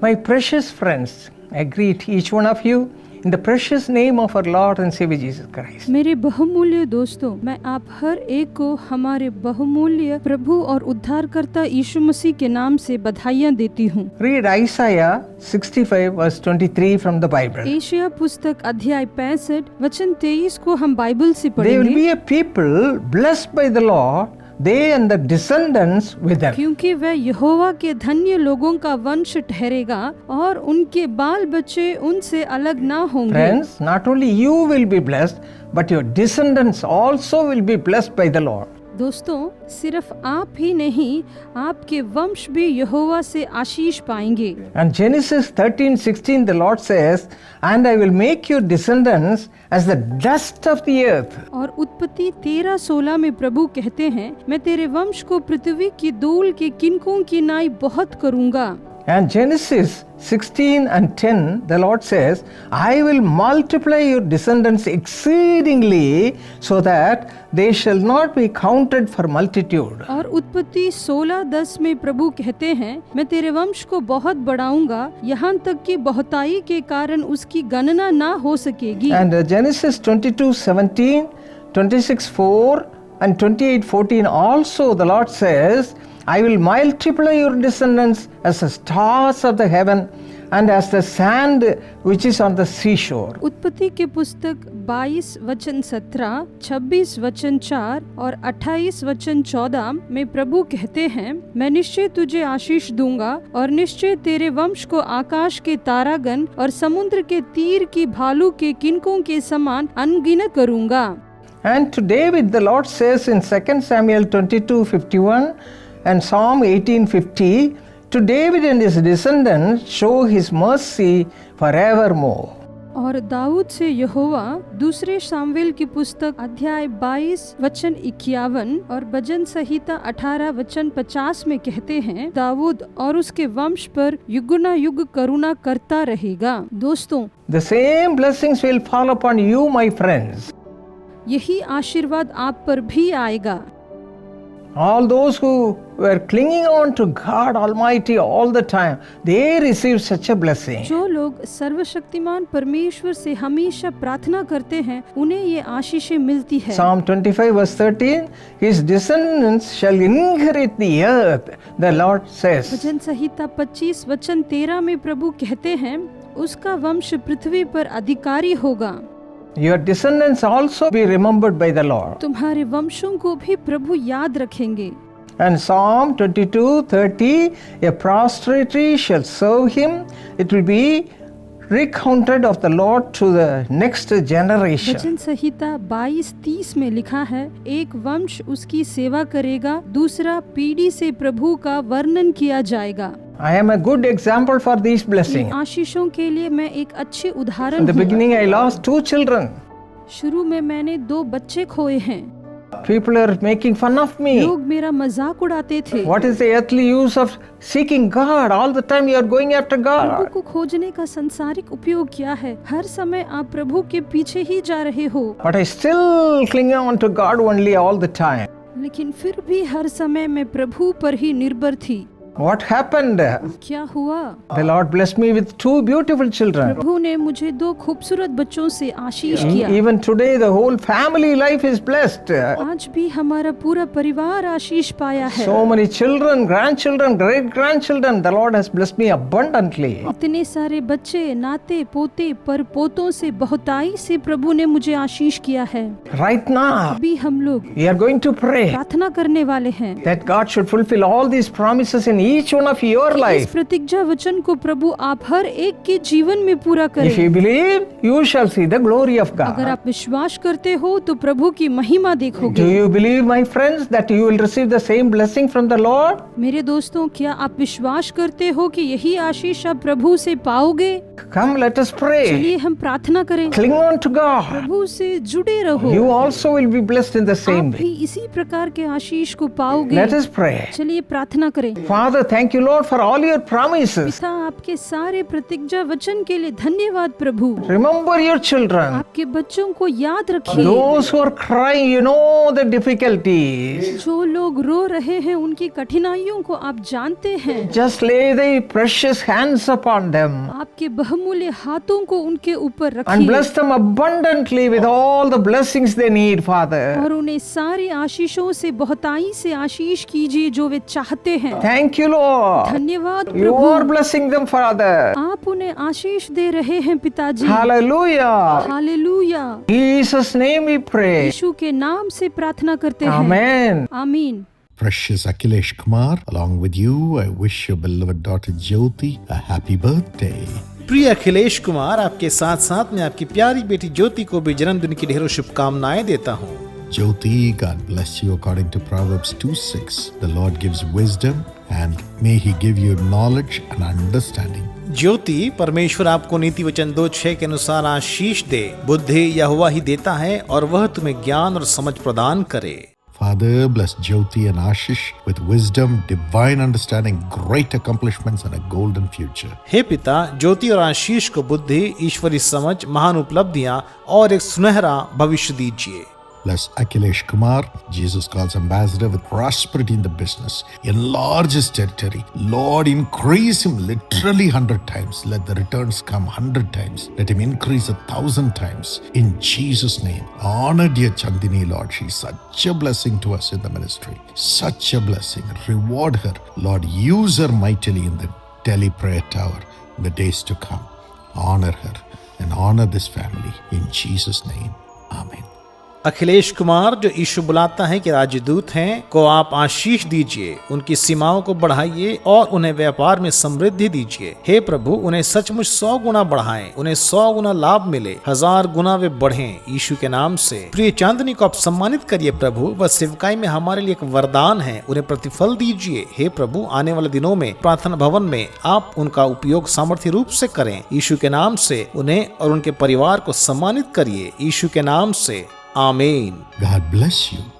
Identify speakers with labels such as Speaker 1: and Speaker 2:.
Speaker 1: My precious friends, I greet each one of you in the precious name of our Lord and Savior Jesus Christ.
Speaker 2: मेरे बहुमूल्य दोस्तों, मैं आप हर एक को हमारे बहुमूल्य प्रभु और उद्धारकर्ता यीशु मसीह के नाम से बधाइयाँ देती हूँ।
Speaker 1: Read Isaiah 65 verse 23 from the Bible.
Speaker 2: Asia पुस्तक अध्याय 65 वचन 23 को हम बाइबल से
Speaker 1: They will
Speaker 2: पढ़ेंगे।
Speaker 1: be a people blessed by the Lord, they and the descendants with them.
Speaker 2: क्योंकि वह यहोवा के धन्य लोगों का वंश ठहरेगा और उनके बाल बच्चे उनसे अलग ना होंगे।
Speaker 1: Friends, not only you will be blessed, but your descendants also will be blessed by the Lord.
Speaker 2: दोस्तों, सिर्फ आप ही नहीं, आपके वंश भी यहोवा से आशीष पाएंगे।
Speaker 1: And Genesis 13:16 the Lord says, and I will make your descendants as the dust of the earth.
Speaker 2: और उत्पत्ति 13:16 में प्रभु कहते हैं, मैं तेरे वंश को पृथ्वी की धूल के किनकों की नाई बहुत करूंगा।
Speaker 1: And Genesis 16:10 the Lord says, I will multiply your descendants exceedingly so that they shall not be counted for multitude.
Speaker 2: और उत्पत्ति 16:10 में प्रभु कहते हैं, मैं तेरे वंश को बहुत बढ़ाऊंगा, यहाँ तक कि बहुताई के कारण उसकी गणना ना हो सकेगी।
Speaker 1: And Genesis 22:17, 26:4 and 28:14 also the Lord says, I will multiply your descendants as the stars of the heaven and as the sand which is on the seashore.
Speaker 2: उत्पत्ति के पुस्तक 22 वचन 17, 26 वचन 4 और 28 वचन 14 में प्रभु कहते हैं, मैं निश्चय तुझे आशीष दूंगा और निश्चय तेरे वंश को आकाश के तारागण और समुद्र के तीर की भालू के किनकों के समान अनगिनत करूंगा।
Speaker 1: And to David the Lord says in 2 Samuel 22:51 and Psalm 18:50, to David and his descendants show his mercy forevermore.
Speaker 2: और दाऊद से यहोवा दूसरे शामुएल की पुस्तक अध्याय 22 वचन 51 और भजन संहिता 18 वचन 50 में कहते हैं, दाऊद और उसके वंश पर युगना युग करुणा करता रहेगा। दोस्तों,
Speaker 1: The same blessings will fall upon you, my friends.
Speaker 2: यही आशीर्वाद आप पर भी आएगा।
Speaker 1: All those who were clinging on to God Almighty all the time, they received such a blessing.
Speaker 2: जो लोग सर्वशक्तिमान परमेश्वर से हमेशा प्रार्थना करते हैं, उन्हें ये आशीषें मिलती है।
Speaker 1: Psalm 25 verse 13, his descendants shall inherit the earth, the Lord says.
Speaker 2: भजन संहिता 25 वचन 13 में प्रभु कहते हैं, उसका वंश पृथ्वी पर अधिकारी होगा।
Speaker 1: Your descendants also be remembered by the Lord.
Speaker 2: तुम्हारे वंशों को भी प्रभु याद रखेंगे।
Speaker 1: And Psalm 22:30, a prostrate shall serve him. It will be recounted of the Lord to the next generation.
Speaker 2: भजन संहिता 22:30 में लिखा है, एक वंश उसकी सेवा करेगा, दूसरा पीढ़ी से प्रभु का वर्णन किया जाएगा।
Speaker 1: I am a good example for these
Speaker 2: in
Speaker 1: blessings.
Speaker 2: आशीषों के लिए मैं एक अच्छे
Speaker 1: In
Speaker 2: उदाहरण
Speaker 1: the
Speaker 2: हूँ।
Speaker 1: beginning, I lost 2 children.
Speaker 2: शुरू में मैंने 2 बच्चे खोए हैं।
Speaker 1: People are making fun of me.
Speaker 2: लोग मेरा मजाक उड़ाते थे।
Speaker 1: What is the earthly use of seeking God? All the time you are going after
Speaker 2: Prabhu
Speaker 1: God.
Speaker 2: को खोजने का संसारिक उपयोग क्या है? हर समय आप प्रभु के पीछे ही जा रहे हो।
Speaker 1: But I still cling on to God only all the time.
Speaker 2: लेकिन फिर भी हर समय मैं प्रभु पर ही निर्भर थी।
Speaker 1: What happened?
Speaker 2: क्या हुआ?
Speaker 1: The Lord blessed me with 2 beautiful children.
Speaker 2: प्रभु ने मुझे 2 खूबसूरत बच्चों से आशीष किया।
Speaker 1: Even today the whole family life is blessed.
Speaker 2: आज भी हमारा पूरा परिवार आशीष पाया है।
Speaker 1: So many children, grandchildren, great grandchildren, the Lord has blessed me abundantly.
Speaker 2: इतने सारे बच्चे, नाते पोते पर पोतों से बहुताई से प्रभु ने मुझे आशीष किया है।
Speaker 1: Right now
Speaker 2: अभी हम लोग
Speaker 1: we are going to pray
Speaker 2: प्रार्थना करने वाले हैं
Speaker 1: that God should fulfill all these promises in each one of your
Speaker 2: इस
Speaker 1: life.
Speaker 2: प्रतिज्ञा वचन को प्रभु आप हर एक के जीवन में पूरा
Speaker 1: If
Speaker 2: करें।
Speaker 1: you believe, you shall see the glory of
Speaker 2: अगर
Speaker 1: God.
Speaker 2: आप विश्वास करते हो तो प्रभु की महिमा
Speaker 1: Do
Speaker 2: देखोगे।
Speaker 1: you believe, my friends, that you will receive the same blessing from the Lord?
Speaker 2: मेरे दोस्तों, क्या आप विश्वास करते हो कि यही आशीष आप प्रभु से पाओगे?
Speaker 1: Come, let us pray.
Speaker 2: चलिए हम प्रार्थना करें,
Speaker 1: Cling on to God.
Speaker 2: प्रभु से जुड़े रहो,
Speaker 1: You also will be blessed in the same
Speaker 2: आप
Speaker 1: way.
Speaker 2: भी इसी प्रकार के आशीष को पाओगे।
Speaker 1: Let us pray.
Speaker 2: चलिए प्रार्थना करें।
Speaker 1: Father, thank you, Lord, for all your promises.
Speaker 2: पिता, आपके सारे प्रतिज्ञा वचन के लिए धन्यवाद प्रभु।
Speaker 1: Remember your children.
Speaker 2: आपके बच्चों को याद रखिए,
Speaker 1: Those who are crying, you know the difficulties.
Speaker 2: जो लोग रो रहे हैं उनकी कठिनाइयों को आप जानते हैं।
Speaker 1: Just lay the precious hands upon them
Speaker 2: आपके बहुमूल्य हाथों को उनके ऊपर
Speaker 1: and
Speaker 2: रखिए
Speaker 1: bless them abundantly with all the blessings they need, Father.
Speaker 2: और उन्हें सारी आशीषों से बहुताई से आशीष कीजिए जो वे चाहते हैं।
Speaker 1: Thank you, Lord.
Speaker 2: धन्यवाद
Speaker 1: You are
Speaker 2: Prabhu,
Speaker 1: blessing them, Father.
Speaker 2: आप उन्हें आशीष दे रहे हैं पिताजी।
Speaker 1: Hallelujah.
Speaker 2: Hallelujah.
Speaker 1: In Jesus' name we pray.
Speaker 2: यीशु के नाम से प्रार्थना करते हैं।
Speaker 1: Amen.
Speaker 2: आमीन।
Speaker 3: Precious Akhilesh Kumar, along with you, I wish your beloved daughter Jyoti a happy birthday.
Speaker 4: प्रिय अखिलेश कुमार, आपके साथ साथ मैं आपकी प्यारी बेटी ज्योति को भी जन्मदिन की ढेरों शुभकामनाएं देता हूँ।
Speaker 3: Jyoti, God bless you according to Proverbs 2:6. The Lord gives wisdom and may He give you knowledge and understanding.
Speaker 4: ज्योति, परमेश्वर आपको नीति वचन 2:6 के अनुसार आशीष दे। बुद्धि यहोवा ही देता है और वह तुम्हें ज्ञान और समझ प्रदान करे।
Speaker 3: Father, bless Jyoti and Ashish with wisdom, divine understanding, great accomplishments and a golden future.
Speaker 4: हे पिता, ज्योति और आशीष को बुद्धि, ईश्वरी समझ, महान उपलब्धियां और एक सुनहरा भविष्य दीजिए।
Speaker 3: Bless Akhilesh Kumar, Jesus calls ambassador, with prosperity in the business. Enlarge his territory. Lord, increase him literally 100 times. Let the returns come 100 times. Let him increase 1,000 times. In Jesus' name. Honor dear Chandini, Lord. She's such a blessing to us in the ministry. Such a blessing. Reward her. Lord, use her mightily in the Delhi prayer tower in the days to come. Honor her and honor this family. In Jesus' name. Amen.
Speaker 4: Akhilesh Kumar, जो यीशु बुलाता है कि राजदूत हैं, को आप आशीष दीजिए, उनकी सीमाओं को बढ़ाइए और उन्हें व्यापार में समृद्धि दीजिए। हे प्रभु, उन्हें सचमुच 100 गुना बढ़ाएं, उन्हें 100 गुना लाभ मिले, 1000 गुना वे बढ़ें यीशु के नाम से। प्रिय चांदनी को आप सम्मानित करिए प्रभु, वह सेवकाई में हमारे लिए एक वरदान है, उन्हें प्रतिफल दीजिए। हे प्रभु, आने वाले दिनों में प्रार्थना भवन में आप उनका उपयोग सामर्थ्य रूप से करें यीशु के नाम से। उन्हें और उनके परिवार को सम्मानित करिए यीशु के नाम से। आमीन।
Speaker 3: God bless you.